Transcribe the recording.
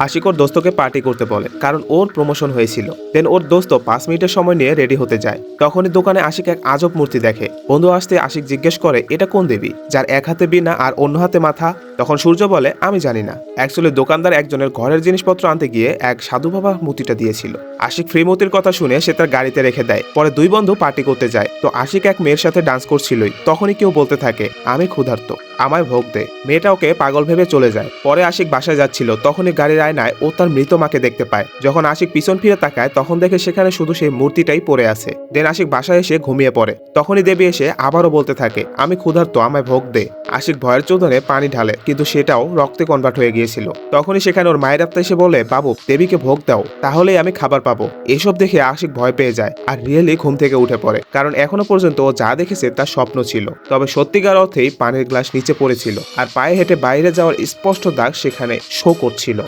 আশিক ওর দোস্তকে party করতে বলে কারণ ওর প্রমোশন হয়েছিল। দেন ওর দোস্ত 5 মিনিটের সময় নিয়ে রেডি হতে যায়। তখনই দোকানে আশিক এক আজব মূর্তি দেখে। বন্ধু আসতে আশিক জিজ্ঞেস করে এটা কোন দেবী যার এক হাতে বীণা আর অন্য হাতে মাথা। তখন সূর্য বলে আমি জানি না, অ্যাকচুয়ালি দোকানদার একজনের ঘরের জিনিসপত্র আনতে গিয়ে এক সাধু বাবা মূর্তিটা দিয়েছিল। আশিক ফ্রি মূর্তির কথা শুনে সে তার গাড়িতে রেখে দেয়। পরে দুই বন্ধু পার্টি করতে যায়। তো আশিক এক মেয়ের সাথে ডান্স করছিলই, তখনই কেউ বলতে থাকে আমি ক্ষুধার্ত, আমায় ভোগ দে। মেয়েটা ওকে পাগল ভেবে চলে যায়। পরে আশিক বাসায় যাচ্ছিল, তখনই গাড়ির আয়নায় ও তার মৃত মাকে দেখতে পায়। যখন আশিক পিছন ফিরে তাকায় তখন দেখে সেখানে শুধু সেই মূর্তিটাই পড়ে আছে। দেন আশিক বাসায় এসে ঘুমিয়ে পড়ে। তখনই দেবী এসে আবারও বলতে থাকে আমি ক্ষুধার্ত, আমায় ভোগ দে। আশিক ভয়ের চোদনে পানি ঢালে, কিন্তু সেটাও রক্তে কনভার্ট হয়ে গিয়েছিল। তখনই সেখানে ওর মায়ের আত্মা এসে বলে বাবু দেবীকে ভোগ দাও, তাহলেই আমি খাবার পাবো। এসব দেখে আশিক ভয় পেয়ে যায় আর রিয়েলি ঘুম থেকে উঠে পড়ে, কারণ এখনো পর্যন্ত ও যা দেখেছে তা স্বপ্ন ছিল। তবে সত্যিকার অর্থেই পানির গ্লাস নিচে পড়েছিল আর পায়ে হেঁটে বাইরে যাওয়ার স্পষ্ট দাগ সেখানে শো করছিল।